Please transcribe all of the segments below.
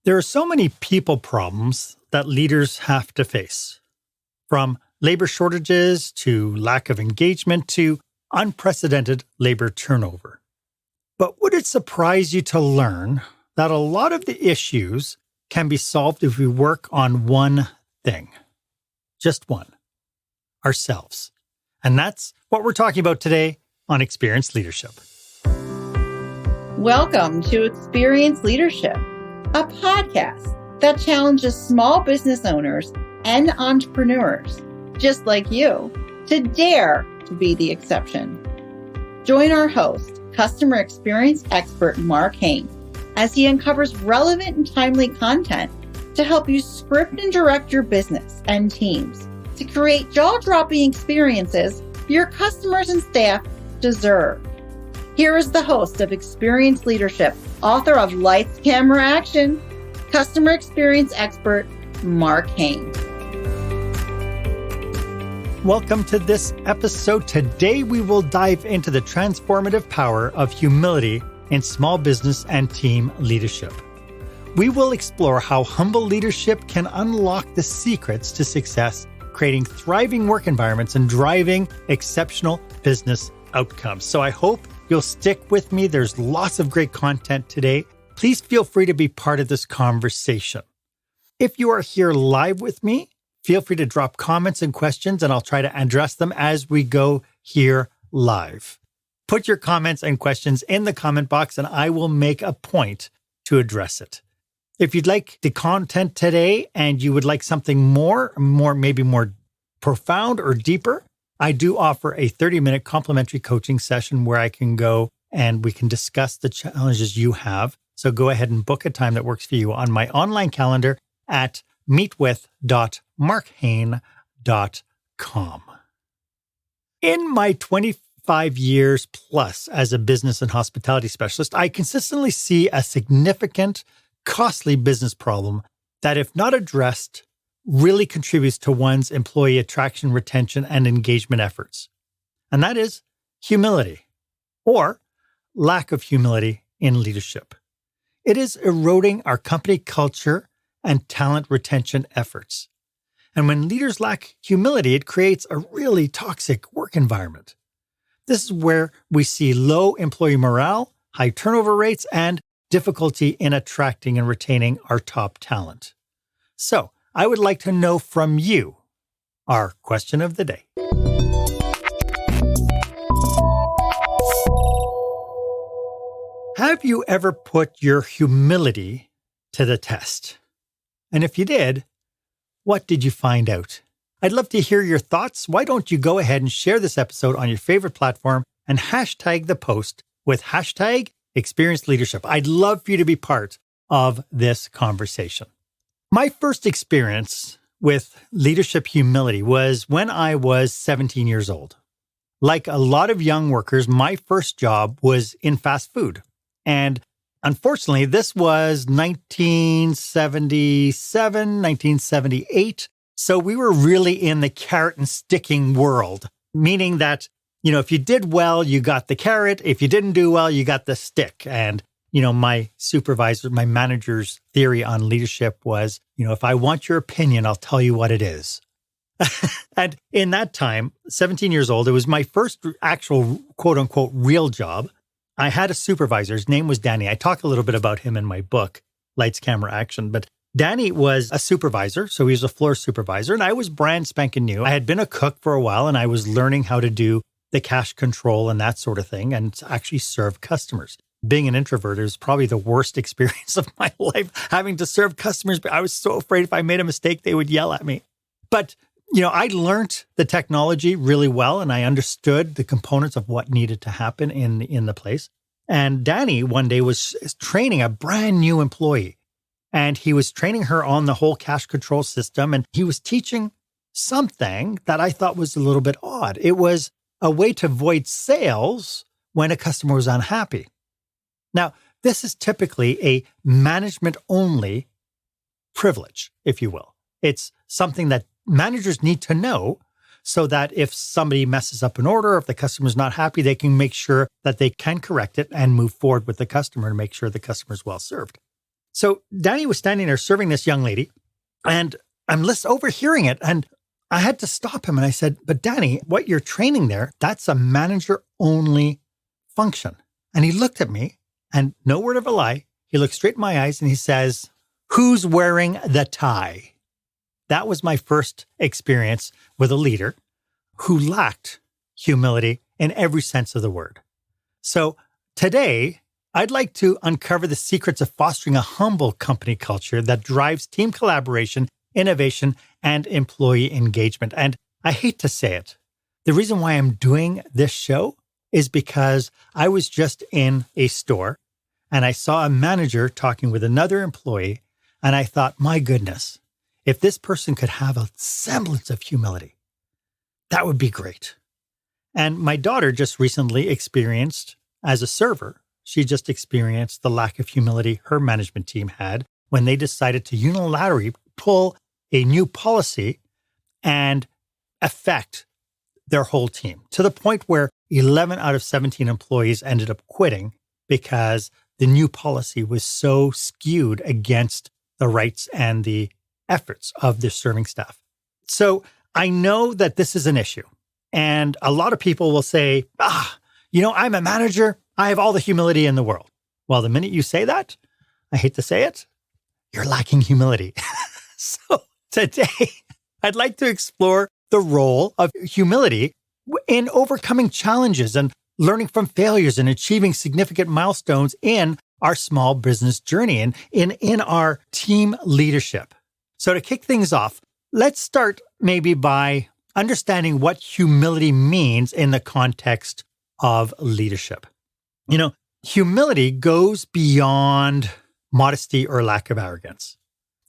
There are so many people problems that leaders have to face, from labor shortages to lack of engagement to unprecedented labor turnover. But would it surprise you to learn that a lot of the issues can be solved if we work on one thing? Just one. Ourselves. And that's what we're talking about today on Experienced Leadership. Welcome to Experienced Leadership, a podcast that challenges small business owners and entrepreneurs, just like you, to dare to be the exception. Join our host, customer experience expert Marc Haine, as he uncovers relevant and timely content to help you script and direct your business and teams to create jaw-dropping experiences your customers and staff deserve. Here is the host of Experienced Leadership, author of Lights, Camera, Action, customer experience expert, Marc Haine. Welcome to this episode. Today, we will dive into the transformative power of humility in small business and team leadership. We will explore how humble leadership can unlock the secrets to success, creating thriving work environments and driving exceptional business outcomes. So I hope you'll stick with me. There's lots of great content today. Please feel free to be part of this conversation. If you are here live with me, feel free to drop comments and questions, and I'll try to address them as we go here live. Put your comments and questions in the comment box, and I will make a point to address it. If you'd like the content today and you would like something maybe more profound or deeper, I do offer a 30-minute complimentary coaching session where I can go and we can discuss the challenges you have. So go ahead and book a time that works for you on my online calendar at meetwith.marchaine.com. In my 25 years plus as a business and hospitality specialist, I consistently see a significant, costly business problem that, if not addressed, really contributes to one's employee attraction, retention, and engagement efforts. And that is humility, or lack of humility in leadership. It is eroding our company culture and talent retention efforts. And when leaders lack humility, it creates a really toxic work environment. This is where we see low employee morale, high turnover rates, and difficulty in attracting and retaining our top talent. So, I would like to know from you our question of the day. Have you ever put your humility to the test? And if you did, what did you find out? I'd love to hear your thoughts. Why don't you go ahead and share this episode on your favorite platform and hashtag the post with hashtag Experienced Leadership. I'd love for you to be part of this conversation. My first experience with leadership humility was when I was 17 years old. Like a lot of young workers, my first job was in fast food. And unfortunately, this was 1977, 1978. So we were really in the carrot and sticking world, meaning that, if you did well, you got the carrot. If you didn't do well, you got the stick. And my supervisor, my manager's theory on leadership was, if I want your opinion, I'll tell you what it is. And in that time, 17 years old, it was my first actual quote unquote real job. I had a supervisor. His name was Danny. I talk a little bit about him in my book, Lights, Camera, Action. But Danny was a supervisor. So he was a floor supervisor. And I was brand spanking new. I had been a cook for a while and I was learning how to do the cash control and that sort of thing and actually serve customers. Being an introvert, it was probably the worst experience of my life, having to serve customers. But I was so afraid if I made a mistake, they would yell at me. But, I learned the technology really well, and I understood the components of what needed to happen in the place. And Danny one day was training a brand new employee, and he was training her on the whole cash control system. And he was teaching something that I thought was a little bit odd. It was a way to avoid sales when a customer was unhappy. Now, this is typically a management-only privilege, if you will. It's something that managers need to know so that if somebody messes up an order, if the customer's not happy, they can make sure that they can correct it and move forward with the customer to make sure the customer's well served. So Danny was standing there serving this young lady, and I'm overhearing it. And I had to stop him. And I said, but Danny, what you're training there, that's a manager-only function. And he looked at me, and no word of a lie, he looked straight in my eyes and he says, who's wearing the tie? That was my first experience with a leader who lacked humility in every sense of the word. So today, I'd like to uncover the secrets of fostering a humble company culture that drives team collaboration, innovation, and employee engagement. And I hate to say it, the reason why I'm doing this show is because I was just in a store and I saw a manager talking with another employee, and I thought, my goodness, if this person could have a semblance of humility, that would be great. And my daughter just recently experienced, as a server, she just experienced the lack of humility her management team had when they decided to unilaterally pull a new policy and affect their whole team, to the point where 11 out of 17 employees ended up quitting because the new policy was so skewed against the rights and the efforts of the serving staff. So I know that this is an issue. And a lot of people will say, I'm a manager. I have all the humility in the world. Well, the minute you say that, I hate to say it, you're lacking humility. So today, I'd like to explore the role of humility in overcoming challenges and learning from failures and achieving significant milestones in our small business journey and in our team leadership. So to kick things off, let's start maybe by understanding what humility means in the context of leadership. Humility goes beyond modesty or lack of arrogance.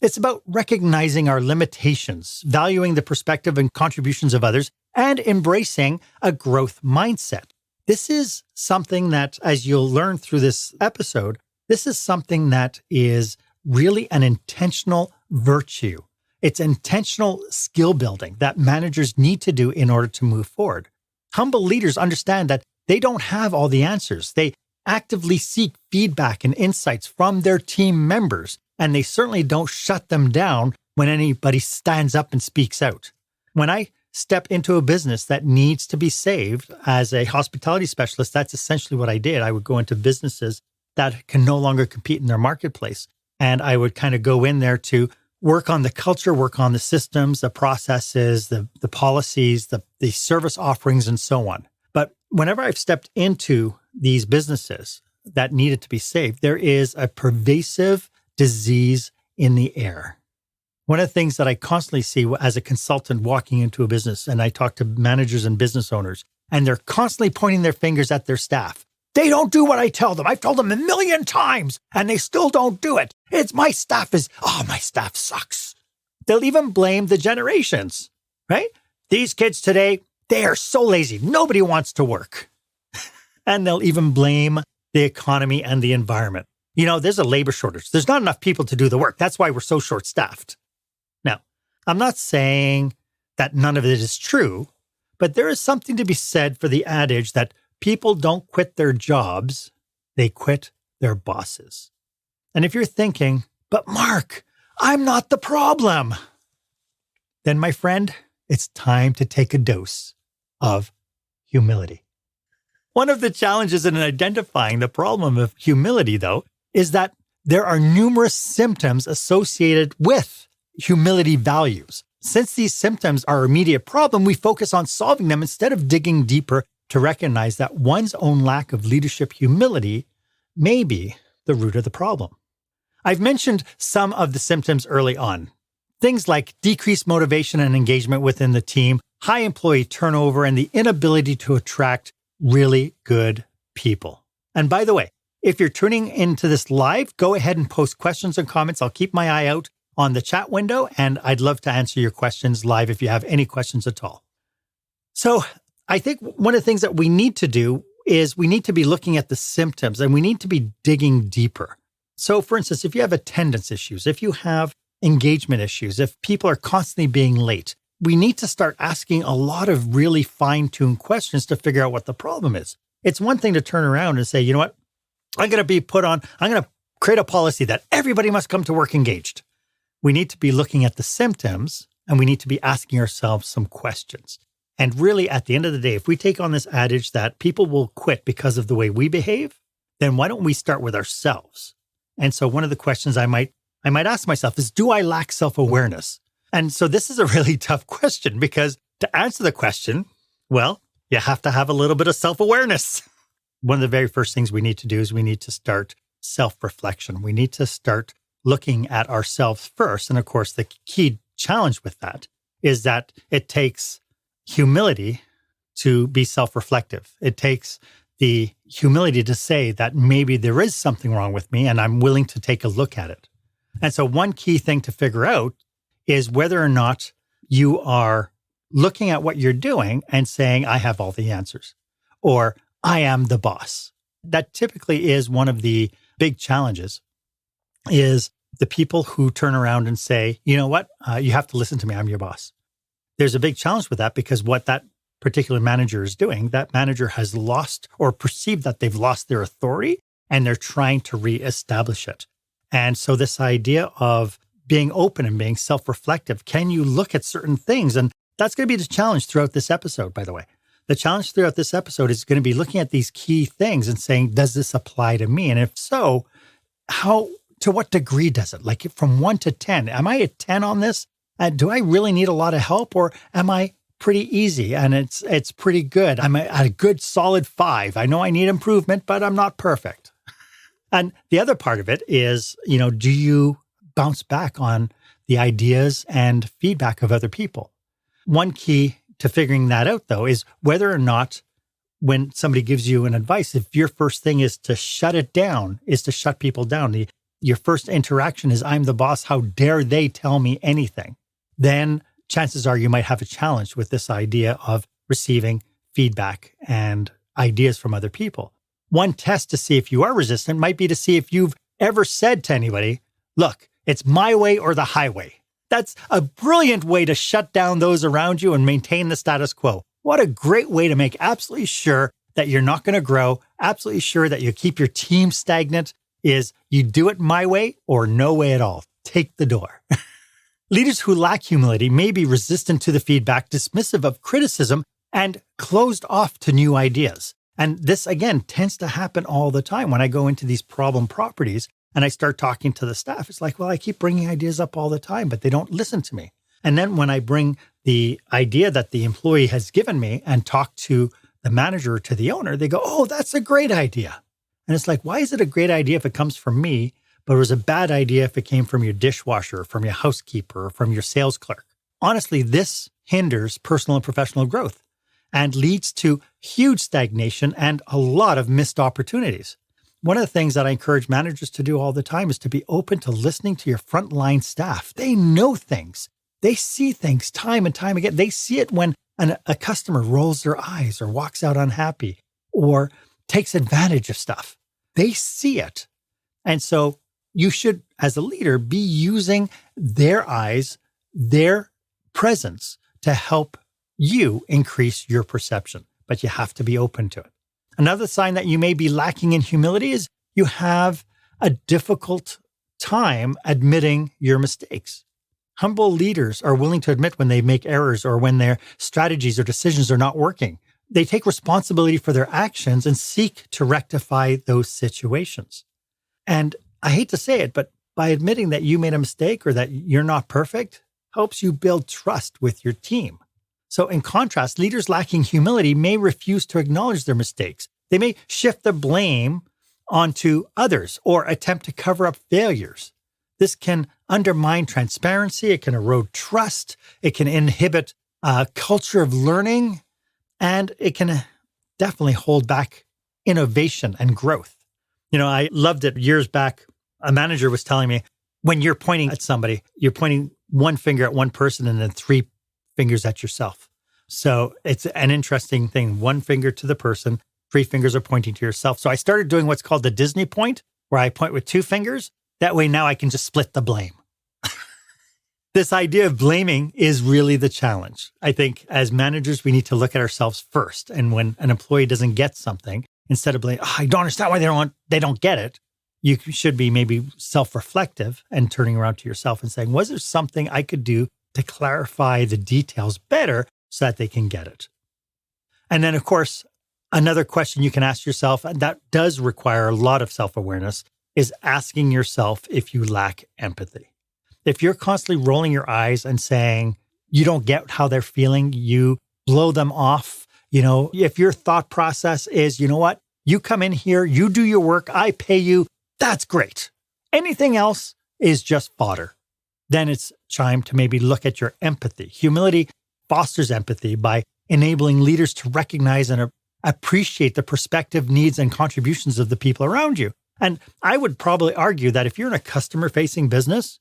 It's about recognizing our limitations, valuing the perspective and contributions of others, and embracing a growth mindset. This is something that, as you'll learn through this episode, this is something that is really an intentional virtue. It's intentional skill building that managers need to do in order to move forward. Humble leaders understand that they don't have all the answers. They actively seek feedback and insights from their team members, and they certainly don't shut them down when anybody stands up and speaks out. When I step into a business that needs to be saved as a hospitality specialist, that's essentially what I did. I would go into businesses that can no longer compete in their marketplace, and I would kind of go in there to work on the culture, work on the systems, the processes, the policies, the service offerings, and so on. But whenever I've stepped into these businesses that needed to be saved, there is a pervasive disease in the air. One of the things that I constantly see as a consultant walking into a business, and I talk to managers and business owners, and they're constantly pointing their fingers at their staff. They don't do what I tell them. I've told them 1,000,000 times, and they still don't do it. My staff sucks. They'll even blame the generations, right? These kids today, they are so lazy. Nobody wants to work. And they'll even blame the economy and the environment. There's a labor shortage. There's not enough people to do the work. That's why we're so short-staffed. Now, I'm not saying that none of it is true, but there is something to be said for the adage that people don't quit their jobs, they quit their bosses. And if you're thinking, but Mark, I'm not the problem, then my friend, it's time to take a dose of humility. One of the challenges in identifying the problem of humility, though, is that there are numerous symptoms associated with humility values. Since these symptoms are our immediate problem, we focus on solving them instead of digging deeper to recognize that one's own lack of leadership humility may be the root of the problem. I've mentioned some of the symptoms early on. Things like decreased motivation and engagement within the team, high employee turnover, and the inability to attract really good people. And by the way, if you're tuning into this live, go ahead and post questions and comments. I'll keep my eye out on the chat window, and I'd love to answer your questions live if you have any questions at all. So I think one of the things that we need to do is we need to be looking at the symptoms, and we need to be digging deeper. So for instance, if you have attendance issues, if you have engagement issues, if people are constantly being late, we need to start asking a lot of really fine-tuned questions to figure out what the problem is. It's one thing to turn around and say, you know what, I'm going to create a policy that everybody must come to work engaged. We need to be looking at the symptoms and we need to be asking ourselves some questions. And really, at the end of the day, if we take on this adage that people will quit because of the way we behave, then why don't we start with ourselves? And so one of the questions I might ask myself is, do I lack self-awareness? And so this is a really tough question because to answer the question, well, you have to have a little bit of self-awareness. One of the very first things we need to do is we need to start self-reflection. We need to start looking at ourselves first. And of course, the key challenge with that is that it takes humility to be self-reflective. It takes the humility to say that maybe there is something wrong with me and I'm willing to take a look at it. And so one key thing to figure out is whether or not you are looking at what you're doing and saying, I have all the answers, or I am the boss. That typically is one of the big challenges, is the people who turn around and say, you know what, you have to listen to me, I'm your boss. There's a big challenge with that because what that particular manager is doing, that manager has lost or perceived that they've lost their authority and they're trying to reestablish it. And so this idea of being open and being self-reflective, can you look at certain things? And that's going to be the challenge throughout this episode, by the way. The challenge throughout this episode is going to be looking at these key things and saying, does this apply to me? And if so, to what degree does it? Like from 1 to 10, am I a 10 on this? Do I really need a lot of help, or am I pretty easy and it's pretty good? I'm at a good solid 5. I know I need improvement, but I'm not perfect. And the other part of it is, do you bounce back on the ideas and feedback of other people? One key to figuring that out, though, is whether or not when somebody gives you an advice, if your first thing is to shut it down, is to shut people down, your first interaction is, I'm the boss, how dare they tell me anything? Then chances are you might have a challenge with this idea of receiving feedback and ideas from other people. One test to see if you are resistant might be to see if you've ever said to anybody, look, it's my way or the highway. That's a brilliant way to shut down those around you and maintain the status quo. What a great way to make absolutely sure that you're not going to grow, absolutely sure that you keep your team stagnant, is you do it my way or no way at all. Take the door. Leaders who lack humility may be resistant to the feedback, dismissive of criticism, and closed off to new ideas. And this, again, tends to happen all the time when I go into these problem properties and I start talking to the staff. It's like, well, I keep bringing ideas up all the time, but they don't listen to me. And then when I bring the idea that the employee has given me and talk to the manager or to the owner, they go, oh, that's a great idea. And it's like, why is it a great idea if it comes from me, but it was a bad idea if it came from your dishwasher, from your housekeeper, or from your sales clerk? Honestly, this hinders personal and professional growth and leads to huge stagnation and a lot of missed opportunities. One of the things that I encourage managers to do all the time is to be open to listening to your frontline staff. They know things. They see things time and time again. They see it when a customer rolls their eyes or walks out unhappy or takes advantage of stuff. They see it. And so you should, as a leader, be using their eyes, their presence to help you increase your perception. But you have to be open to it. Another sign that you may be lacking in humility is you have a difficult time admitting your mistakes. Humble leaders are willing to admit when they make errors or when their strategies or decisions are not working. They take responsibility for their actions and seek to rectify those situations. And I hate to say it, but by admitting that you made a mistake or that you're not perfect helps you build trust with your team. So in contrast, leaders lacking humility may refuse to acknowledge their mistakes. They may shift the blame onto others or attempt to cover up failures. This can undermine transparency. It can erode trust. It can inhibit a culture of learning, and it can definitely hold back innovation and growth. I loved it years back. A manager was telling me, when you're pointing at somebody, you're pointing one finger at one person and then 3 fingers at yourself. So it's an interesting thing. 1 finger to the person, 3 fingers are pointing to yourself. So I started doing what's called the Disney point, where I point with 2 fingers. That way now I can just split the blame. This idea of blaming is really the challenge. I think as managers, we need to look at ourselves first. And when an employee doesn't get something, instead of blaming, I don't understand why they don't get it, you should be maybe self-reflective and turning around to yourself and saying, was there something I could do to clarify the details better so that they can get it? And then, of course, another question you can ask yourself, and that does require a lot of self-awareness, is asking yourself if you lack empathy. If you're constantly rolling your eyes and saying you don't get how they're feeling, you blow them off, if your thought process is, you know what, you come in here, you do your work, I pay you, that's great. Anything else is just fodder. Then it's time to maybe look at your empathy. Humility fosters empathy by enabling leaders to recognize and appreciate the perspective, needs, and contributions of the people around you. And I would probably argue that if you're in a customer-facing business,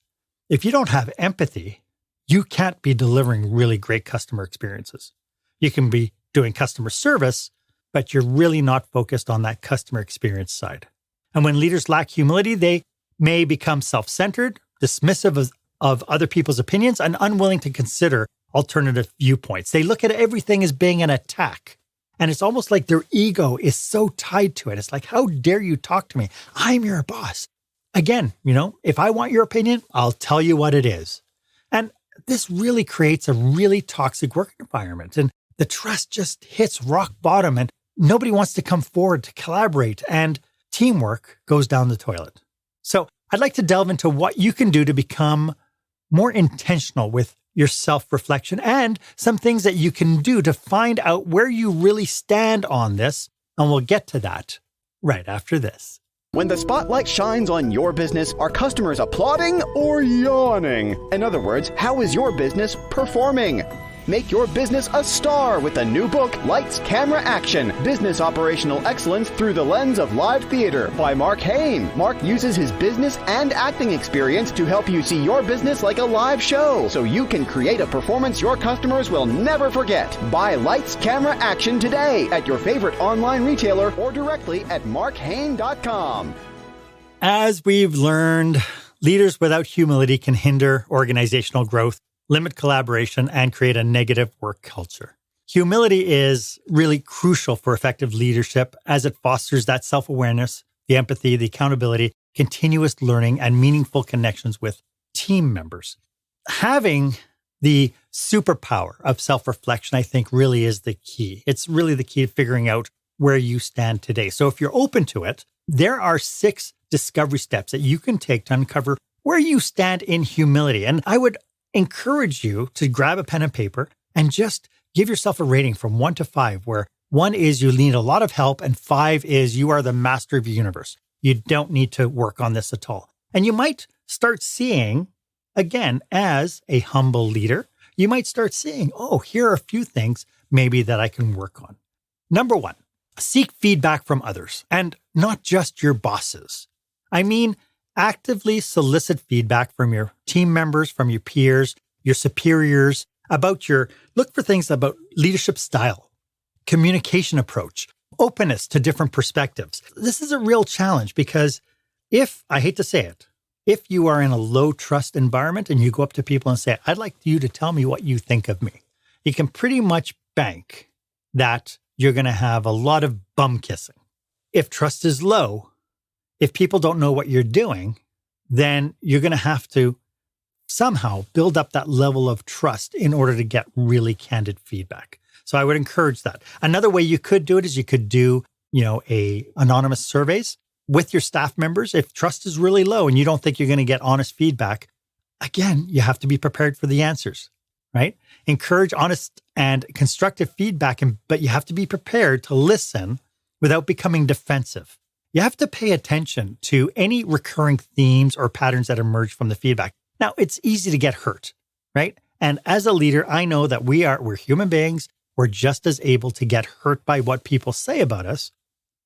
if you don't have empathy, you can't be delivering really great customer experiences. You can be doing customer service, but you're really not focused on that customer experience side. And when leaders lack humility, they may become self-centered, dismissive of other people's opinions, and unwilling to consider alternative viewpoints. They look at everything as being an attack. And it's almost like their ego is so tied to it. It's like, how dare you talk to me? I'm your boss. Again, if I want your opinion, I'll tell you what it is. And this really creates a really toxic work environment. And the trust just hits rock bottom and nobody wants to come forward to collaborate. And teamwork goes down the toilet. So I'd like to delve into what you can do to become more intentional with your self-reflection and some things that you can do to find out where you really stand on this. And we'll get to that right after this. When the spotlight shines on your business, are customers applauding or yawning? In other words, how is your business performing? Make your business a star with the new book, Lights, Camera, Action, Business Operational Excellence Through the Lens of Live Theater by Marc Haine. Marc uses his business and acting experience to help you see your business like a live show so you can create a performance your customers will never forget. Buy Lights, Camera, Action today at your favorite online retailer or directly at marchaine.com. As we've learned, leaders without humility can hinder organizational growth, limit collaboration, and create a negative work culture. Humility is really crucial for effective leadership as it fosters that self-awareness, the empathy, the accountability, continuous learning, and meaningful connections with team members. Having the superpower of self-reflection, I think, really is the key. It's really the key to figuring out where you stand today. So if you're open to it, there are 6 discovery steps that you can take to uncover where you stand in humility. And I would encourage you to grab a pen and paper and just give yourself a rating from 1 to 5, where 1 is you need a lot of help and 5 is you are the master of the universe. You don't need to work on this at all. And you might start seeing, again, as a humble leader, you might start seeing, oh, here are a few things maybe that I can work on. Number 1, seek feedback from others and not just your bosses. I mean, actively solicit feedback from your team members, from your peers, your superiors, look for things about leadership style, communication approach, openness to different perspectives. This is a real challenge because I hate to say it, if you are in a low trust environment and you go up to people and say, I'd like you to tell me what you think of me, you can pretty much bank that you're going to have a lot of bum kissing. If trust is low, if people don't know what you're doing, then you're going to have to somehow build up that level of trust in order to get really candid feedback. So I would encourage that. Another way you could do it is you could do, anonymous surveys with your staff members. If trust is really low and you don't think you're going to get honest feedback, again, you have to be prepared for the answers, right? Encourage honest and constructive feedback, but you have to be prepared to listen without becoming defensive. You have to pay attention to any recurring themes or patterns that emerge from the feedback. Now, it's easy to get hurt, right? And as a leader, I know that we're human beings. We're just as able to get hurt by what people say about us.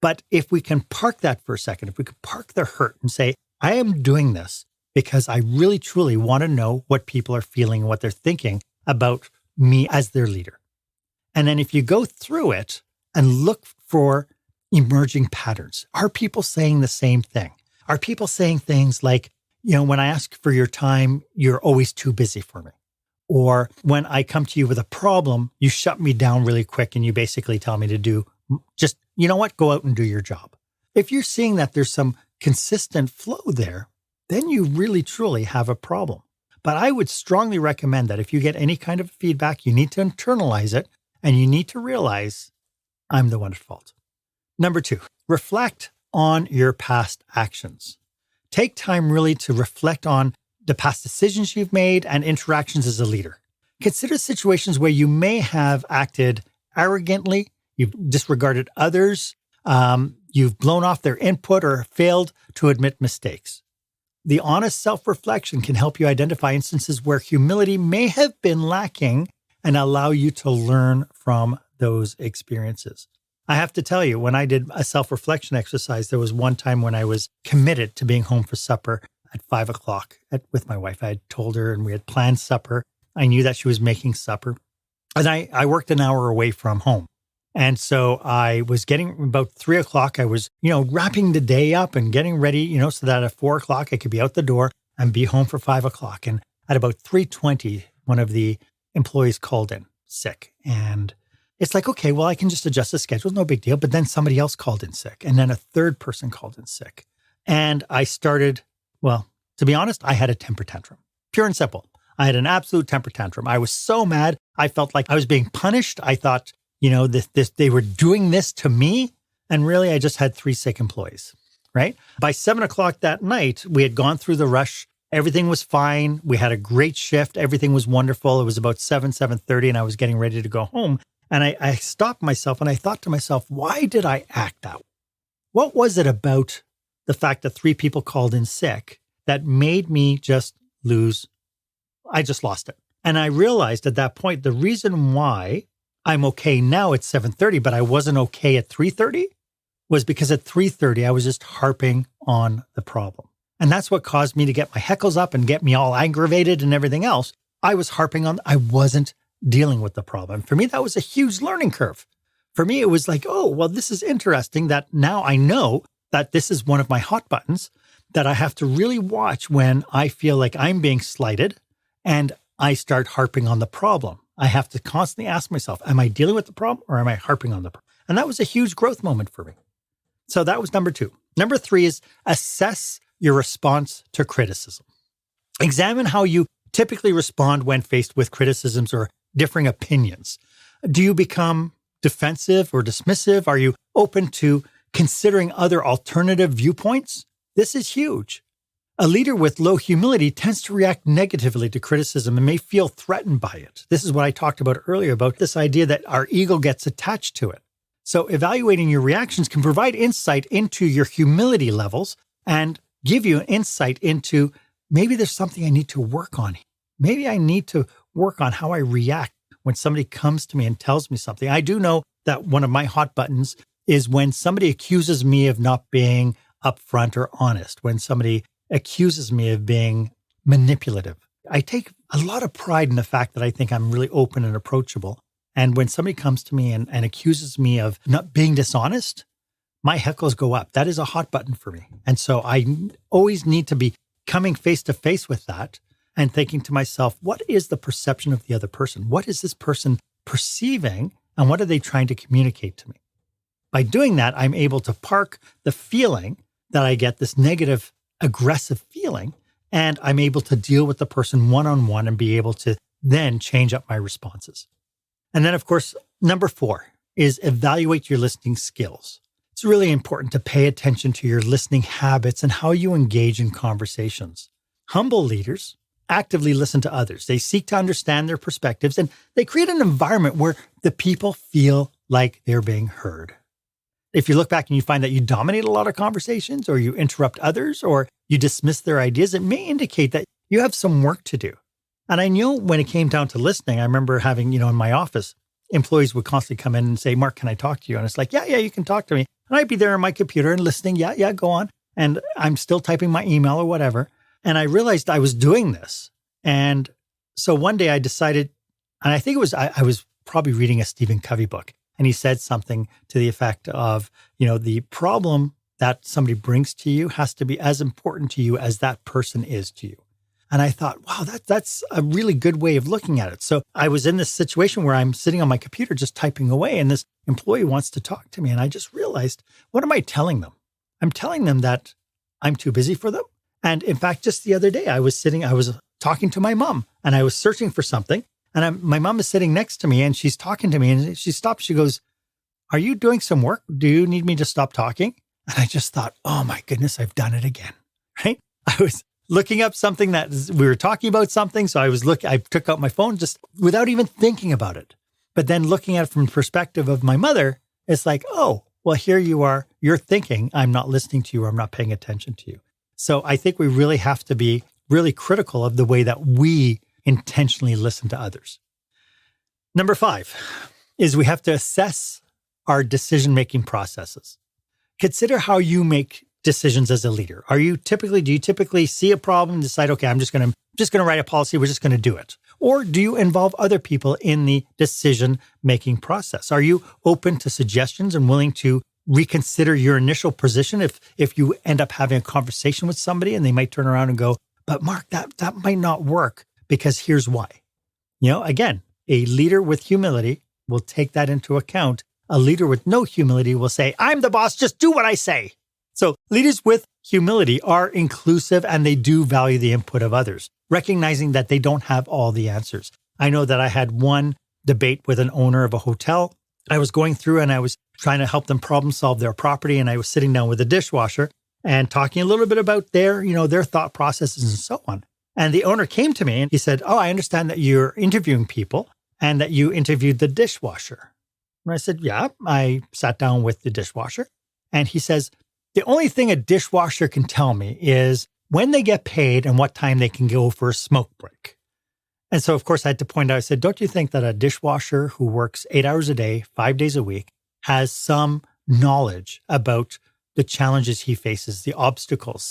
But if we can park that for a second, if we could park the hurt and say, I am doing this because I really, truly want to know what people are feeling and what they're thinking about me as their leader. And then if you go through it and look for emerging patterns. Are people saying the same thing? Are people saying things like, when I ask for your time, you're always too busy for me? Or when I come to you with a problem, you shut me down really quick and you basically tell me to do just, go out and do your job. If you're seeing that there's some consistent flow there, then you really, truly have a problem. But I would strongly recommend that if you get any kind of feedback, you need to internalize it and you need to realize I'm the one at fault. Number 2, reflect on your past actions. Take time really to reflect on the past decisions you've made and interactions as a leader. Consider situations where you may have acted arrogantly, you've disregarded others, you've blown off their input or failed to admit mistakes. The honest self-reflection can help you identify instances where humility may have been lacking and allow you to learn from those experiences. I have to tell you, when I did a self-reflection exercise, there was one time when I was committed to being home for supper at 5 o'clock with my wife. I had told her and we had planned supper. I knew that she was making supper. And I worked an hour away from home. And so I was getting about 3 o'clock. I was, wrapping the day up and getting ready, so that at 4 o'clock I could be out the door and be home for 5 o'clock. And at about 3:20, one of the employees called in sick. And it's like, okay, well, I can just adjust the schedule. No big deal. But then somebody else called in sick. And then a third person called in sick. And I started, well, to be honest, I had a temper tantrum. Pure and simple. I had an absolute temper tantrum. I was so mad. I felt like I was being punished. I thought, they were doing this to me. And really, I just had 3 sick employees, right? By 7 o'clock that night, we had gone through the rush. Everything was fine. We had a great shift. Everything was wonderful. It was about 7:30, and I was getting ready to go home. And I stopped myself and I thought to myself, why did I act that way? What was it about the fact that 3 people called in sick that made me just I just lost it. And I realized at that point, the reason why I'm okay now at 7:30, but I wasn't okay at 3:30 was because at 3:30, I was just harping on the problem. And that's what caused me to get my heckles up and get me all aggravated and everything else. I wasn't dealing with the problem. For me, that was a huge learning curve. For me, it was like, oh, well, this is interesting that now I know that this is one of my hot buttons that I have to really watch when I feel like I'm being slighted and I start harping on the problem. I have to constantly ask myself, am I dealing with the problem or am I harping on the problem? And that was a huge growth moment for me. So that was number 2. Number 3 is assess your response to criticism. Examine how you typically respond when faced with criticisms or differing opinions. Do you become defensive or dismissive? Are you open to considering other alternative viewpoints? This is huge. A leader with low humility tends to react negatively to criticism and may feel threatened by it. This is what I talked about earlier about this idea that our ego gets attached to it. So evaluating your reactions can provide insight into your humility levels and give you an insight into maybe there's something I need to work on. Maybe I need to work on how I react when somebody comes to me and tells me something. I do know that one of my hot buttons is when somebody accuses me of not being upfront or honest, when somebody accuses me of being manipulative. I take a lot of pride in the fact that I think I'm really open and approachable. And when somebody comes to me and accuses me of not being dishonest, my heckles go up. That is a hot button for me. And so I always need to be coming face to face with that and thinking to myself, what is the perception of the other person? What is this person perceiving? And what are they trying to communicate to me? By doing that, I'm able to park the feeling that I get, this negative, aggressive feeling, and I'm able to deal with the person one-on-one and be able to then change up my responses. And then, of course, number 4 is evaluate your listening skills. It's really important to pay attention to your listening habits and how you engage in conversations. Humble leaders actively listen to others. They seek to understand their perspectives, and they create an environment where the people feel like they're being heard. If you look back and you find that you dominate a lot of conversations or you interrupt others or you dismiss their ideas, it may indicate that you have some work to do. And I know when it came down to listening, I remember having, in my office, employees would constantly come in and say, Mark, can I talk to you? And it's like, yeah, you can talk to me. And I'd be there on my computer and listening. Yeah, go on. And I'm still typing my email or whatever. And I realized I was doing this. And so one day I decided, and I think it was, I was probably reading a Stephen Covey book. And he said something to the effect of, the problem that somebody brings to you has to be as important to you as that person is to you. And I thought, wow, that's a really good way of looking at it. So I was in this situation where I'm sitting on my computer just typing away, and this employee wants to talk to me. And I just realized, what am I telling them? I'm telling them that I'm too busy for them. And in fact, just the other day, I was talking to my mom and I was searching for something. And my mom is sitting next to me and she's talking to me and she stops. She goes, "Are you doing some work? Do you need me to stop talking?" And I just thought, oh my goodness, I've done it again, right? I was looking up something we were talking about something. So I took out my phone just without even thinking about it. But then looking at it from the perspective of my mother, it's like, oh, well, here you are. You're thinking I'm not listening to you or I'm not paying attention to you. So I think we really have to be really critical of the way that we intentionally listen to others. Number 5 is we have to assess our decision-making processes. Consider how you make decisions as a leader. Do you typically see a problem and decide, okay, I'm just going to write a policy. We're just going to do it. Or do you involve other people in the decision-making process? Are you open to suggestions and willing to reconsider your initial position if you end up having a conversation with somebody and they might turn around and go, "But Mark, that might not work because here's why." Again, a leader with humility will take that into account. A leader with no humility will say, "I'm the boss, just do what I say." So leaders with humility are inclusive and they do value the input of others, recognizing that they don't have all the answers. I know that I had one debate with an owner of a hotel. I was going through and I was trying to help them problem solve their property. And I was sitting down with a dishwasher and talking a little bit about their thought processes and so on. And the owner came to me and he said, "Oh, I understand that you're interviewing people and that you interviewed the dishwasher." And I said, "Yeah." I sat down with the dishwasher and he says, "The only thing a dishwasher can tell me is when they get paid and what time they can go for a smoke break." And so, of course, I had to point out, I said, "Don't you think that a dishwasher who works 8 hours a day, 5 days a week, has some knowledge about the challenges he faces, the obstacles,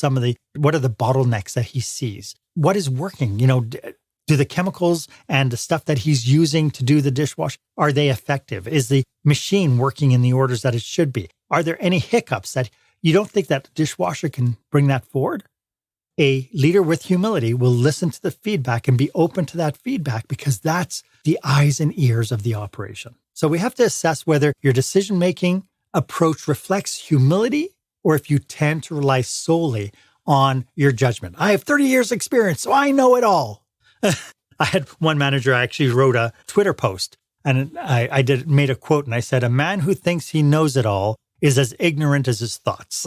what are the bottlenecks that he sees? What is working? Do the chemicals and the stuff that he's using to do the dishwash, are they effective? Is the machine working in the orders that it should be? Are there any hiccups that you don't think that dishwasher can bring that forward?" A leader with humility will listen to the feedback and be open to that feedback because that's the eyes and ears of the operation. So we have to assess whether your decision-making approach reflects humility or if you tend to rely solely on your judgment. "I have 30 years experience, so I know it all." I had one manager actually wrote a Twitter post and I made a quote and I said, "A man who thinks he knows it all is as ignorant as his thoughts."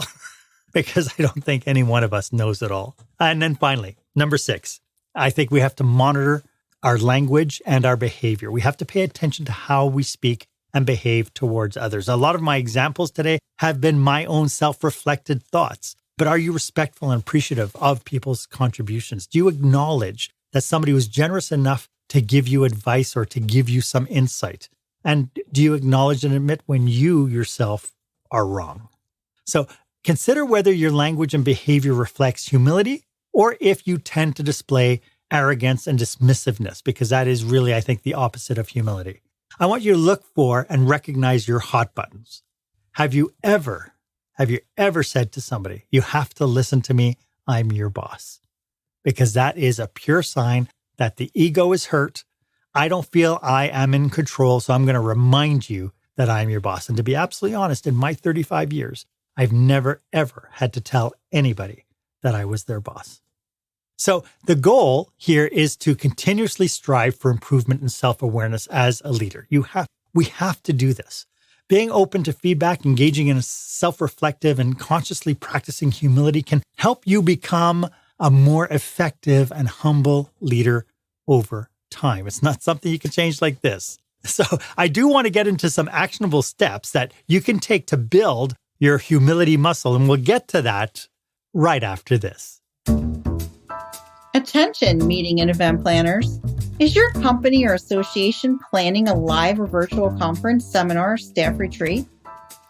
Because I don't think any one of us knows it all. And then finally, number 6, I think we have to monitor our language and our behavior. We have to pay attention to how we speak and behave towards others. A lot of my examples today have been my own self-reflected thoughts. But are you respectful and appreciative of people's contributions? Do you acknowledge that somebody was generous enough to give you advice or to give you some insight? And do you acknowledge and admit when you yourself are wrong? So consider whether your language and behavior reflects humility or if you tend to display arrogance and dismissiveness, because that is really, I think, the opposite of humility. I want you to look for and recognize your hot buttons. Have you ever said to somebody, "You have to listen to me, I'm your boss"? Because that is a pure sign that the ego is hurt. I don't feel I am in control, so I'm going to remind you that I'm your boss. And to be absolutely honest, in my 35 years, I've never, ever had to tell anybody that I was their boss. So the goal here is to continuously strive for improvement and self-awareness as a leader. We have to do this. Being open to feedback, engaging in a self-reflective and consciously practicing humility can help you become a more effective and humble leader over time. It's not something you can change like this. So I do want to get into some actionable steps that you can take to build your humility muscle, and we'll get to that right after this. Attention, meeting and event planners. Is your company or association planning a live or virtual conference, seminar, staff retreat?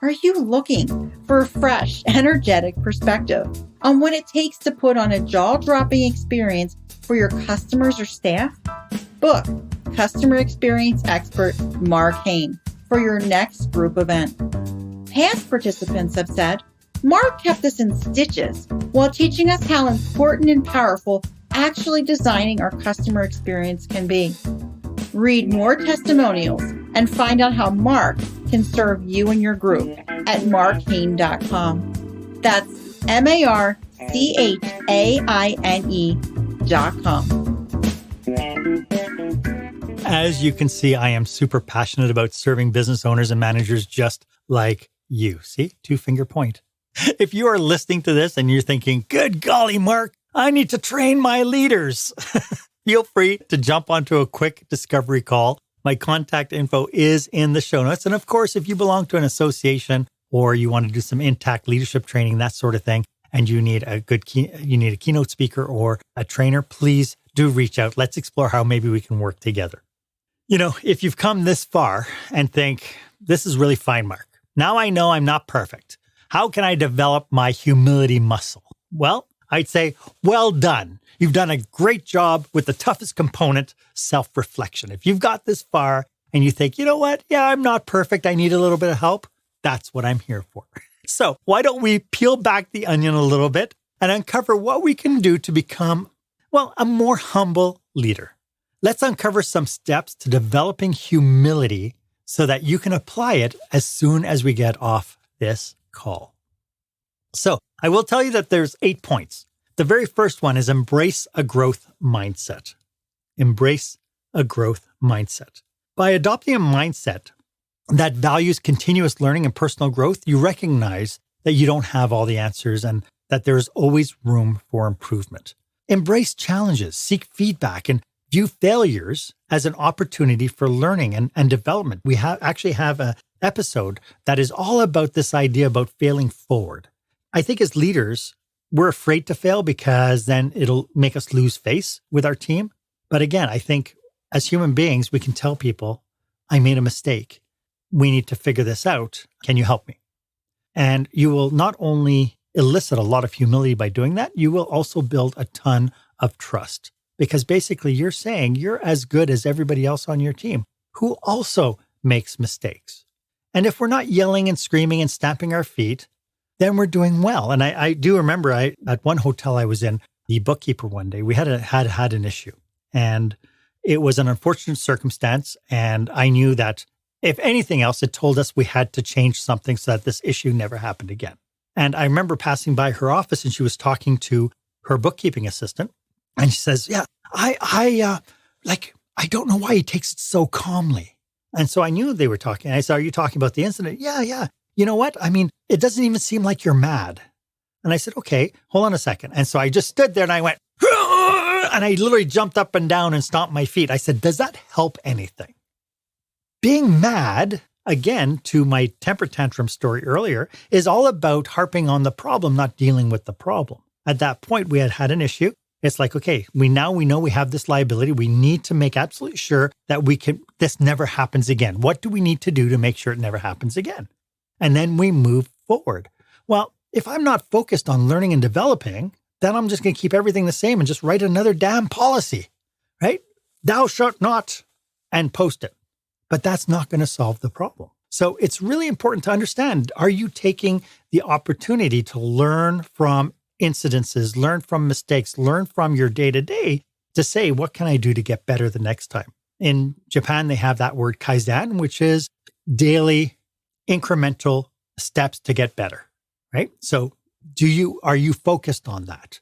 Are you looking for a fresh, energetic perspective on what it takes to put on a jaw-dropping experience for your customers or staff? Book customer experience expert Marc Haine for your next group event. Past participants have said, "Marc kept us in stitches while teaching us how important and powerful actually designing our customer experience can be." Read more testimonials and find out how Marc can serve you and your group at marchaine.com. That's MARCHAINE.com. CHAINE.com. As you can see, I am super passionate about serving business owners and managers just like you. See, 2-finger point. If you are listening to this and you're thinking, good golly, Mark, I need to train my leaders, feel free to jump onto a quick discovery call. My contact info is in the show notes. And of course, if you belong to an association or you want to do some intact leadership training, that sort of thing, and you need a keynote speaker or a trainer, please do reach out. Let's explore how maybe we can work together. You know, if you've come this far and think, this is really fine, Mark. Now I know I'm not perfect. How can I develop my humility muscle? Well, I'd say, well done. You've done a great job with the toughest component, self-reflection. If you've got this far and you think, you know what? Yeah, I'm not perfect. I need a little bit of help. That's what I'm here for. So why don't we peel back the onion a little bit and uncover what we can do to become, well, a more humble leader. Let's uncover some steps to developing humility so that you can apply it as soon as we get off this call. So I will tell you that there's 8 points. The very first one is embrace a growth mindset. Embrace a growth mindset. By adopting a mindset that values continuous learning and personal growth, you recognize that you don't have all the answers and that there's always room for improvement. Embrace challenges, seek feedback, and view failures as an opportunity for learning and development. We actually have an episode that is all about this idea about failing forward. I think as leaders, we're afraid to fail because then it'll make us lose face with our team. But again, I think as human beings, we can tell people, I made a mistake. We need to figure this out. Can you help me? And you will not only elicit a lot of humility by doing that, you will also build a ton of trust. Because basically you're saying you're as good as everybody else on your team who also makes mistakes. And if we're not yelling and screaming and stamping our feet, then we're doing well. And I do remember at one hotel I was in, the bookkeeper one day, we had an issue. And it was an unfortunate circumstance. And I knew that if anything else, it told us we had to change something so that this issue never happened again. And I remember passing by her office and she was talking to her bookkeeping assistant. And she says, yeah, I don't know why he takes it so calmly. And so I knew they were talking. I said, are you talking about the incident? Yeah. You know what? I mean, it doesn't even seem like you're mad. And I said, okay, hold on a second. And so I just stood there and I went, and I literally jumped up and down and stomped my feet. I said, does that help anything? Being mad, again, to my temper tantrum story earlier, is all about harping on the problem, not dealing with the problem. At that point, we had an issue. It's like, okay, we know we have this liability. We need to make absolutely sure that this never happens again. What do we need to do to make sure it never happens again? And then we move forward. Well, if I'm not focused on learning and developing, then I'm just going to keep everything the same and just write another damn policy, right? Thou shalt not, and post it. But that's not going to solve the problem. So it's really important to understand, are you taking the opportunity to learn from incidences, learn from mistakes, learn from your day-to-day to say, what can I do to get better the next time? In Japan, they have that word kaizen, which is daily incremental steps to get better, right? So are you focused on that?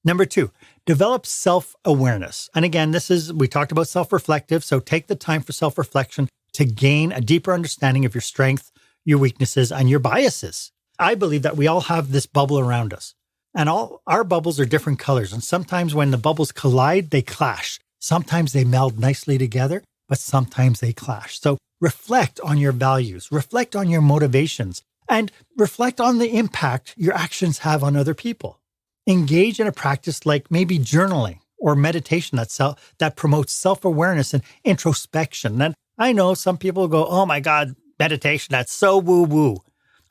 Number 2, develop self-awareness. And again, we talked about self-reflective. So take the time for self-reflection to gain a deeper understanding of your strengths, your weaknesses, and your biases. I believe that we all have this bubble around us. And all our bubbles are different colors. And sometimes when the bubbles collide, they clash. Sometimes they meld nicely together, but sometimes they clash. So reflect on your values, reflect on your motivations, and reflect on the impact your actions have on other people. Engage in a practice like maybe journaling or meditation that promotes self-awareness and introspection. And I know some people go, oh my God, meditation, that's so woo-woo.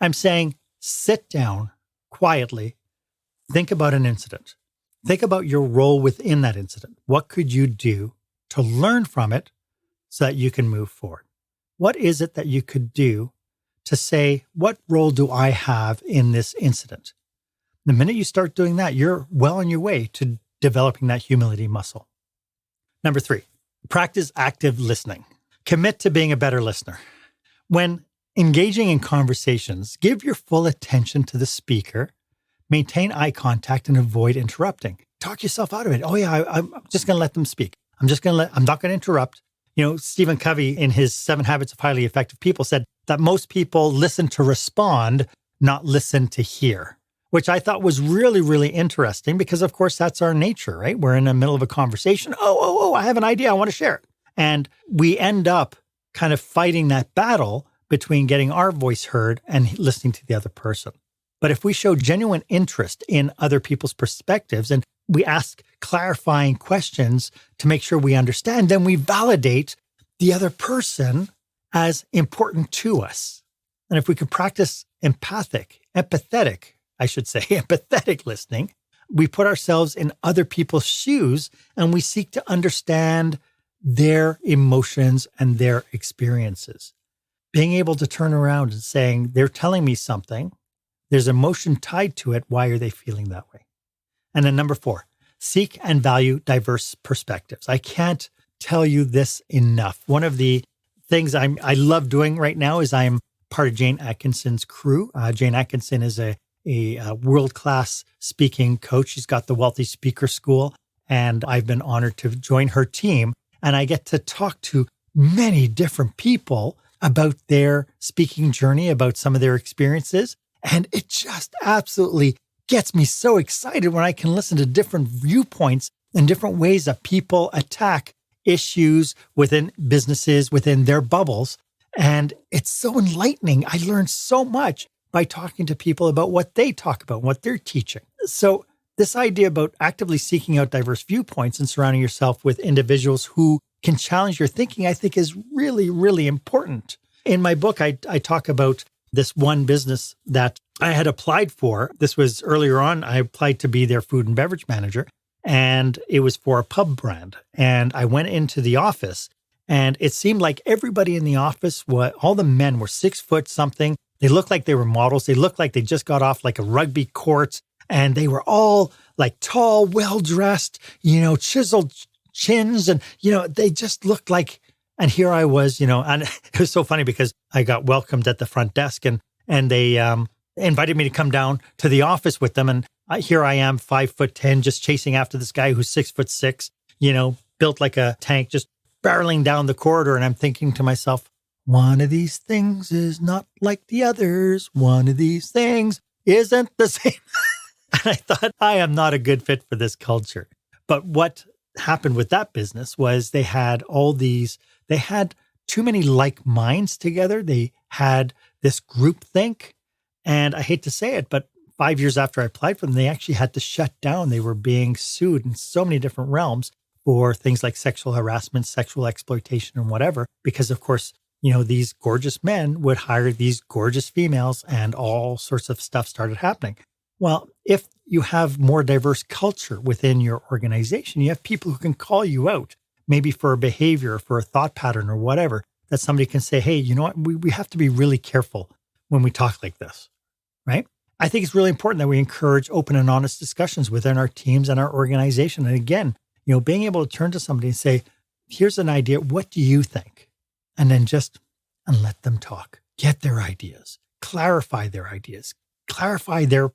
I'm saying sit down quietly. Think about an incident. Think about your role within that incident. What could you do to learn from it so that you can move forward? What is it that you could do to say, what role do I have in this incident? The minute you start doing that, you're well on your way to developing that humility muscle. Number 3, practice active listening. Commit to being a better listener. When engaging in conversations, give your full attention to the speaker, Maintain eye contact and avoid interrupting. Talk yourself out of it. Oh yeah, I'm just going to let them speak. I'm not going to interrupt. Stephen Covey in his 7 Habits of Highly Effective People said that most people listen to respond, not listen to hear, which I thought was really, really interesting because of course that's our nature, right? We're in the middle of a conversation. I have an idea. I want to share it. And we end up kind of fighting that battle between getting our voice heard and listening to the other person. But if we show genuine interest in other people's perspectives and we ask clarifying questions to make sure we understand, then we validate the other person as important to us. And if we can practice empathetic listening, we put ourselves in other people's shoes and we seek to understand their emotions and their experiences. Being able to turn around and saying, they're telling me something, there's emotion tied to it, why are they feeling that way? And then number 4, seek and value diverse perspectives. I can't tell you this enough. One of the things I love doing right now is I'm part of Jane Atkinson's crew. Jane Atkinson is a world-class speaking coach. She's got the Wealthy Speaker School, and I've been honored to join her team. And I get to talk to many different people about their speaking journey, about some of their experiences. And it just absolutely gets me so excited when I can listen to different viewpoints and different ways that people attack issues within businesses, within their bubbles. And it's so enlightening. I learned so much by talking to people about what they talk about, what they're teaching. So this idea about actively seeking out diverse viewpoints and surrounding yourself with individuals who can challenge your thinking, I think is really, really important. In my book, I talk about this one business that I had applied for. This was earlier on. I applied to be their food and beverage manager, and it was for a pub brand. And I went into the office, and it seemed like everybody in the office, all the men were 6 foot something. They looked like they were models. They looked like they just got off like a rugby court, and they were all like tall, well-dressed, chiseled chins, and, they just looked like. And here I was, and it was so funny because I got welcomed at the front desk and they invited me to come down to the office with them. And here I am, 5'10", just chasing after this guy who's 6'6", built like a tank, just barreling down the corridor. And I'm thinking to myself, one of these things is not like the others. One of these things isn't the same. And I thought, I am not a good fit for this culture. But what happened with that business was they had too many like minds together. They had this group think. And I hate to say it, but 5 years after I applied for them, they actually had to shut down. They were being sued in so many different realms for things like sexual harassment, sexual exploitation, and whatever. Because of course, these gorgeous men would hire these gorgeous females and all sorts of stuff started happening. Well, if you have more diverse culture within your organization, you have people who can call you out, maybe for a behavior, for a thought pattern or whatever, that somebody can say, hey, you know what, we have to be really careful when we talk like this, right? I think it's really important that we encourage open and honest discussions within our teams and our organization. And again, being able to turn to somebody and say, here's an idea, what do you think? And then and let them talk, get their ideas, clarify their ideas, clarify the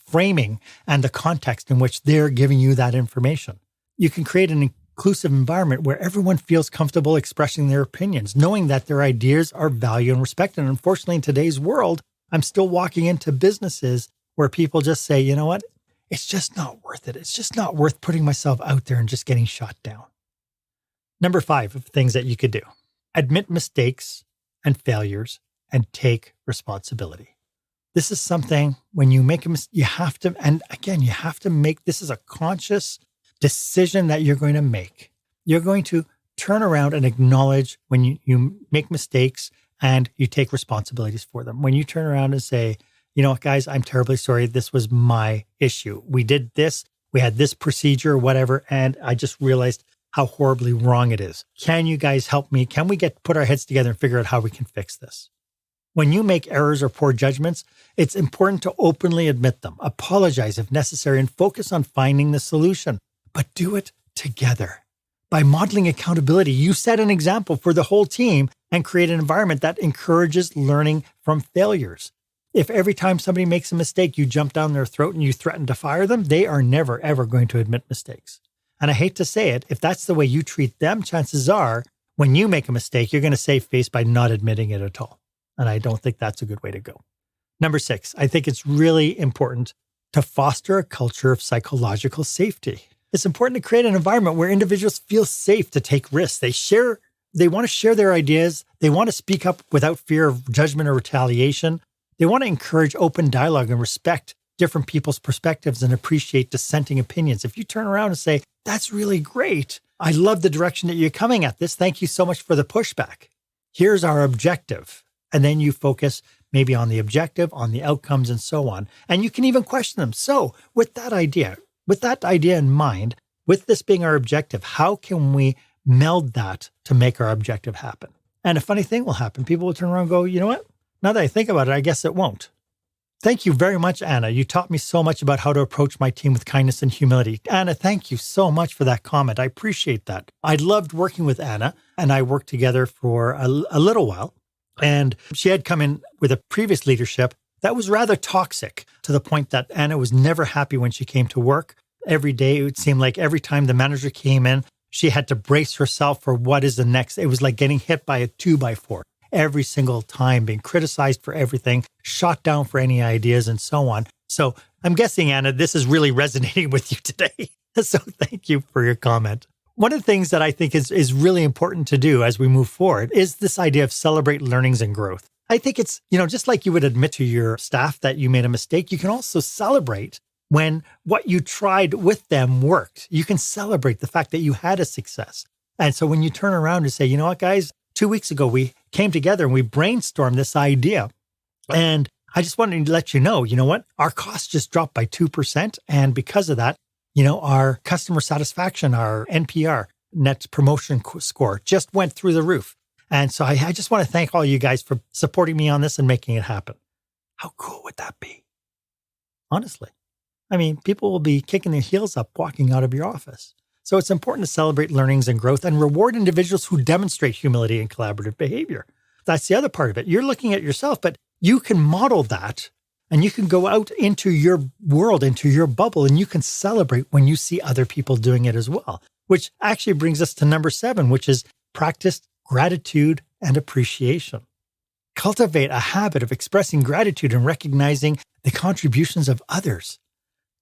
framing and the context in which they're giving you that information. You can create an inclusive environment where everyone feels comfortable expressing their opinions, knowing that their ideas are valued and respected. And unfortunately, in today's world, I'm still walking into businesses where people just say, you know what, it's just not worth it. It's just not worth putting myself out there and just getting shot down. Number 5 of things that you could do: admit mistakes and failures and take responsibility. This is something when you make a mistake, you have to make, this is a conscious decision that you're going to make. You're going to turn around and acknowledge when you make mistakes and you take responsibilities for them. When you turn around and say, you know what, guys, I'm terribly sorry. This was my issue. We did this. We had this procedure or whatever. And I just realized how horribly wrong it is. Can you guys help me? Can we put our heads together and figure out how we can fix this? When you make errors or poor judgments, it's important to openly admit them, apologize if necessary, and focus on finding the solution. But do it together. By modeling accountability, you set an example for the whole team and create an environment that encourages learning from failures. If every time somebody makes a mistake, you jump down their throat and you threaten to fire them, they are never, ever going to admit mistakes. And I hate to say it, if that's the way you treat them, chances are when you make a mistake, you're going to save face by not admitting it at all. And I don't think that's a good way to go. Number 6, I think it's really important to foster a culture of psychological safety. It's important to create an environment where individuals feel safe to take risks. They want to share their ideas. They want to speak up without fear of judgment or retaliation. They want to encourage open dialogue and respect different people's perspectives and appreciate dissenting opinions. If you turn around and say, that's really great. I love the direction that you're coming at this. Thank you so much for the pushback. Here's our objective. And then you focus maybe on the objective, on the outcomes, and so on. And you can even question them. So with that idea in mind, with this being our objective, how can we meld that to make our objective happen? And a funny thing will happen. People will turn around and go, you know what? Now that I think about it, I guess it won't. Thank you very much, Anna. You taught me so much about how to approach my team with kindness and humility. Anna, thank you so much for that comment. I appreciate that. I loved working with Anna, and I worked together for a little while. And she had come in with a previous leadership that was rather toxic, to the point that Anna was never happy when she came to work. Every day, it would seem like every time the manager came in, she had to brace herself for what is the next. It was like getting hit by a 2x4. Every single time, being criticized for everything, shot down for any ideas, and so on. So I'm guessing, Anna, this is really resonating with you today. So thank you for your comment. One of the things that I think is really important to do as we move forward is this idea of celebrate learnings and growth. I think it's, just like you would admit to your staff that you made a mistake, you can also celebrate when what you tried with them worked. You can celebrate the fact that you had a success. And so when you turn around and say, you know what, guys, 2 weeks ago, we came together and we brainstormed this idea. And I just wanted to let you know what? Our costs just dropped by 2%. And because of that, our customer satisfaction, our NPR, net promotion score, just went through the roof. And so I just want to thank all you guys for supporting me on this and making it happen. How cool would that be? Honestly. I mean, people will be kicking their heels up walking out of your office. So it's important to celebrate learnings and growth and reward individuals who demonstrate humility and collaborative behavior. That's the other part of it. You're looking at yourself, but you can model that and you can go out into your world, into your bubble, and you can celebrate when you see other people doing it as well, which actually brings us to number 7, which is practice gratitude and appreciation. Cultivate a habit of expressing gratitude and recognizing the contributions of others.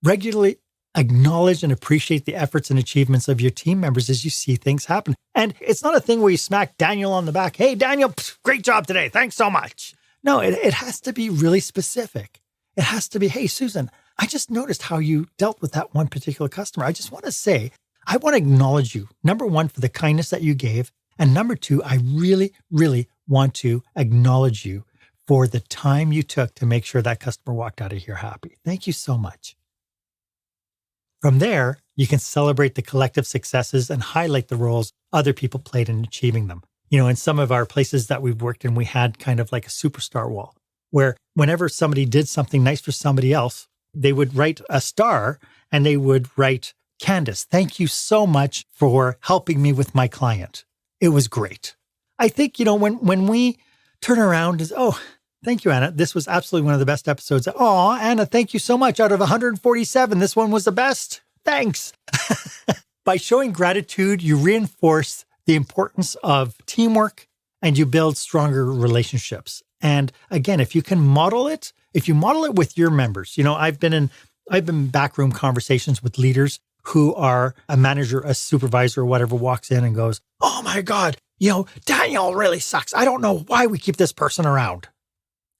Regularly acknowledge and appreciate the efforts and achievements of your team members as you see things happen. And it's not a thing where you smack Daniel on the back. Hey, Daniel, great job today. Thanks so much. No, it has to be really specific. It has to be, hey, Susan, I just noticed how you dealt with that one particular customer. I just want to say, I want to acknowledge you, number 1, for the kindness that you gave. And number 2, I really, really want to acknowledge you for the time you took to make sure that customer walked out of here happy. Thank you so much. From there, you can celebrate the collective successes and highlight the roles other people played in achieving them. In some of our places that we've worked in, we had kind of like a superstar wall where whenever somebody did something nice for somebody else, they would write a star and they would write, Candace, thank you so much for helping me with my client. It was great. I think, when we turn around and, oh, thank you, Anna. This was absolutely one of the best episodes. Oh, Anna, thank you so much. Out of 147, this one was the best. Thanks. By showing gratitude, you reinforce the importance of teamwork and you build stronger relationships. And again, if you model it with your members, I've been backroom conversations with leaders who are a manager, a supervisor, or whatever walks in and goes, oh my God, Daniel really sucks. I don't know why we keep this person around.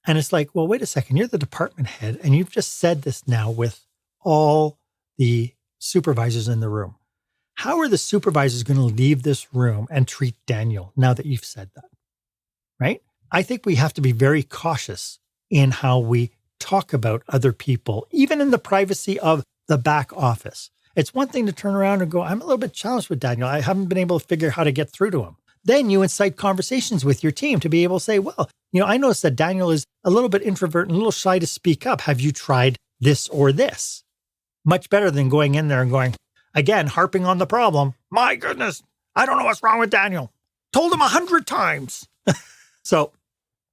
And it's like, well, wait a second, you're the department head and you've just said this now with all the supervisors in the room. How are the supervisors going to leave this room and treat Daniel now that you've said that? Right? I think we have to be very cautious in how we talk about other people, even in the privacy of the back office. It's one thing to turn around and go, I'm a little bit challenged with Daniel. I haven't been able to figure out how to get through to him. Then you incite conversations with your team to be able to say, well, I noticed that Daniel is a little bit introvert and a little shy to speak up. Have you tried this or this? Much better than going in there and going, again, harping on the problem. My goodness, I don't know what's wrong with Daniel. Told him 100 times. So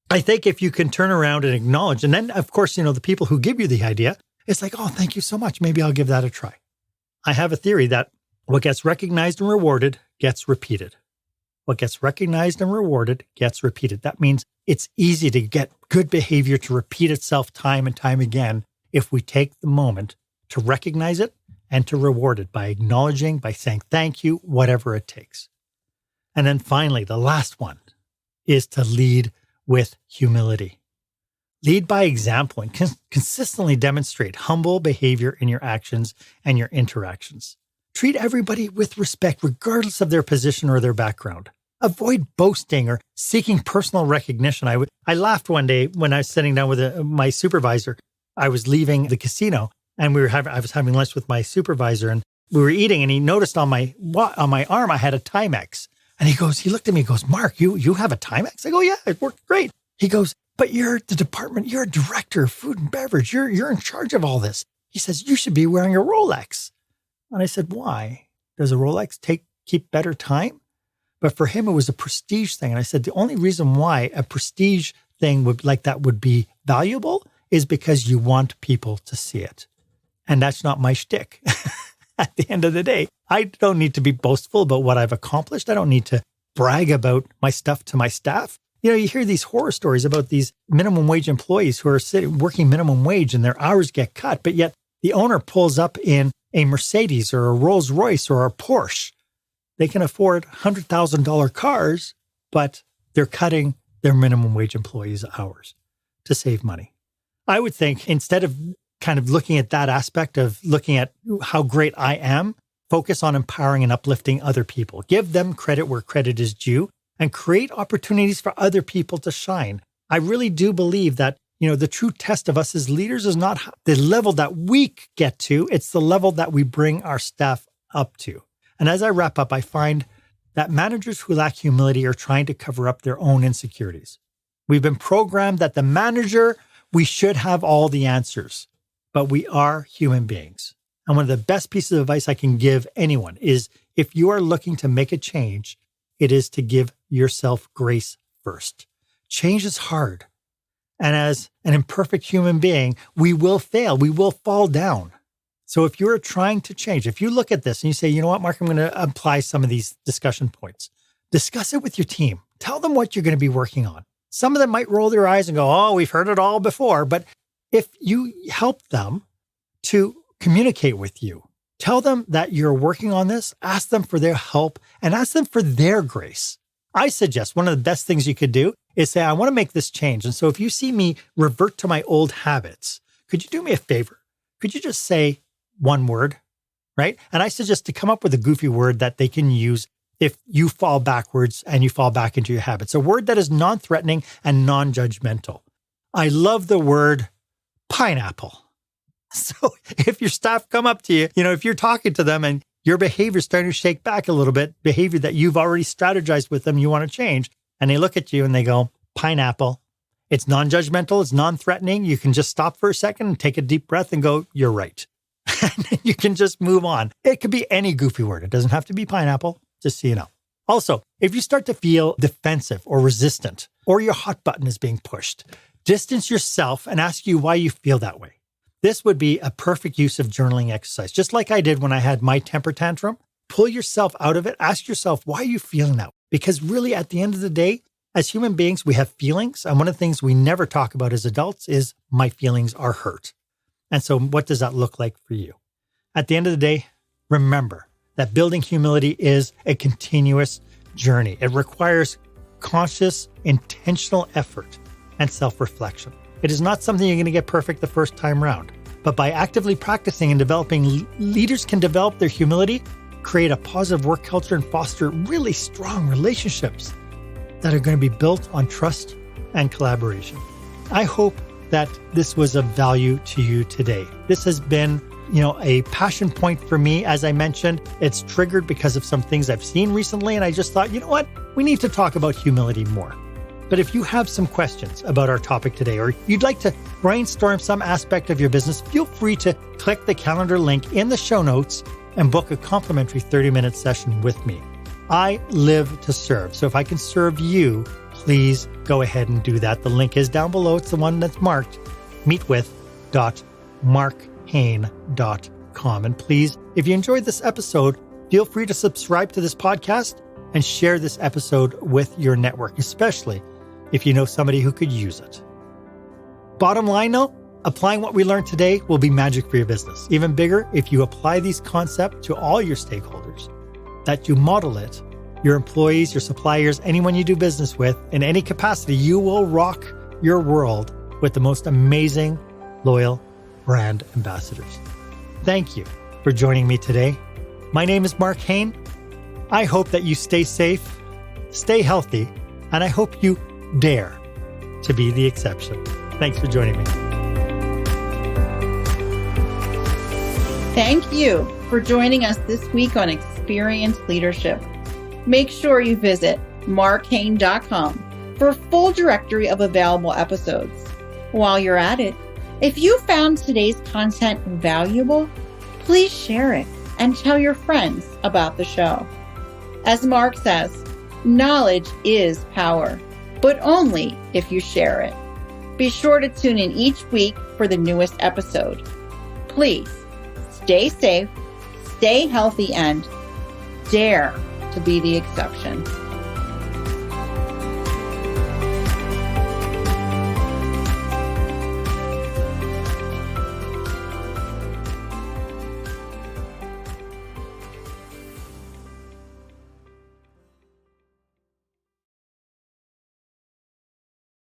I think if you can turn around and acknowledge, and then of course, the people who give you the idea, it's like, oh, thank you so much. Maybe I'll give that a try. I have a theory that what gets recognized and rewarded gets repeated. What gets recognized and rewarded gets repeated. That means it's easy to get good behavior to repeat itself time and time again if we take the moment to recognize it and to reward it by acknowledging, by saying thank you, whatever it takes. And then finally, the last one is to lead with humility. Lead by example and consistently demonstrate humble behavior in your actions and your interactions. Treat everybody with respect, regardless of their position or their background. Avoid boasting or seeking personal recognition. I laughed one day when I was sitting down with my supervisor. I was leaving the casino and I was having lunch with my supervisor and we were eating, and he noticed on my arm I had a Timex. And he looked at me and goes, Mark, you have a Timex? I go, yeah, it worked great. He goes, but you're the department, you're a director of food and beverage. You're in charge of all this. He says, you should be wearing a Rolex. And I said, why? Does a Rolex keep better time? But for him, it was a prestige thing. And I said, the only reason why a prestige thing would be valuable is because you want people to see it. And that's not my shtick. At the end of the day, I don't need to be boastful about what I've accomplished. I don't need to brag about my stuff to my staff. You hear these horror stories about these minimum wage employees who are working minimum wage and their hours get cut, but yet the owner pulls up in a Mercedes or a Rolls Royce or a Porsche. They can afford $100,000 cars, but they're cutting their minimum wage employees' hours to save money. I would think instead of kind of looking at that aspect of looking at how great I am, focus on empowering and uplifting other people. Give them credit where credit is due and create opportunities for other people to shine. I really do believe that, the true test of us as leaders is not the level that we get to, it's the level that we bring our staff up to. And as I wrap up, I find that managers who lack humility are trying to cover up their own insecurities. We've been programmed that the manager, we should have all the answers. But we are human beings. And one of the best pieces of advice I can give anyone is if you are looking to make a change, it is to give yourself grace first. Change is hard. And as an imperfect human being, we will fail. We will fall down. So if you're trying to change, if you look at this and you say, you know what, Mark, I'm going to apply some of these discussion points. Discuss it with your team. Tell them what you're going to be working on. Some of them might roll their eyes and go, oh, we've heard it all before. But if you help them to communicate with you, tell them that you're working on this, ask them for their help, and ask them for their grace. I suggest one of the best things you could do is say, I want to make this change. And so if you see me revert to my old habits, could you do me a favor? Could you just say one word, right? And I suggest to come up with a goofy word that they can use if you fall backwards and you fall back into your habits. A word that is non-threatening and non-judgmental. I love the word pineapple. So if your staff come up to you, if you're talking to them and your behavior is starting to shake back a little bit, behavior that you've already strategized with them, you want to change, and they look at you and they go, pineapple. It's non-judgmental. It's non-threatening. You can just stop for a second and take a deep breath and go, you're right. And then you can just move on. It could be any goofy word. It doesn't have to be pineapple, just so you know. Also, if you start to feel defensive or resistant, or your hot button is being pushed, distance yourself and ask you why you feel that way. This would be a perfect use of journaling exercise. Just like I did when I had my temper tantrum, pull yourself out of it. Ask yourself, why are you feeling that way? Because really, at the end of the day, as human beings, we have feelings. And one of the things we never talk about as adults is my feelings are hurt. And so what does that look like for you? At the end of the day, remember that building humility is a continuous journey. It requires conscious, intentional effort and self-reflection. It is not something you're going to get perfect the first time round. But by actively practicing and developing, leaders can develop their humility, create a positive work culture, and foster really strong relationships that are going to be built on trust and collaboration. I hope that this was of value to you today. This has been, a passion point for me. As I mentioned, it's triggered because of some things I've seen recently. And I just thought, you know what? We need to talk about humility more. But if you have some questions about our topic today, or you'd like to brainstorm some aspect of your business, feel free to click the calendar link in the show notes and book a complimentary 30-minute session with me. I live to serve. So if I can serve you, please go ahead and do that. The link is down below. It's the one that's marked meetwith.marchaine.com. And please, if you enjoyed this episode, feel free to subscribe to this podcast and share this episode with your network, especially if you know somebody who could use it. Bottom line though, applying what we learned today will be magic for your business. Even bigger if you apply these concepts to all your stakeholders, that you model it, your employees, your suppliers, anyone you do business with, in any capacity, you will rock your world with the most amazing, loyal brand ambassadors. Thank you for joining me today. My name is Marc Haine. I hope that you stay safe, stay healthy, and I hope you dare to be the exception. Thanks for joining me. Thank you for joining us this week on Experience Leadership. Make sure you visit marchaine.com for a full directory of available episodes. While you're at it, if you found today's content valuable, please share it and tell your friends about the show. As Marc says, knowledge is power, but only if you share it. Be sure to tune in each week for the newest episode. Please stay safe, stay healthy, and dare to be the exception.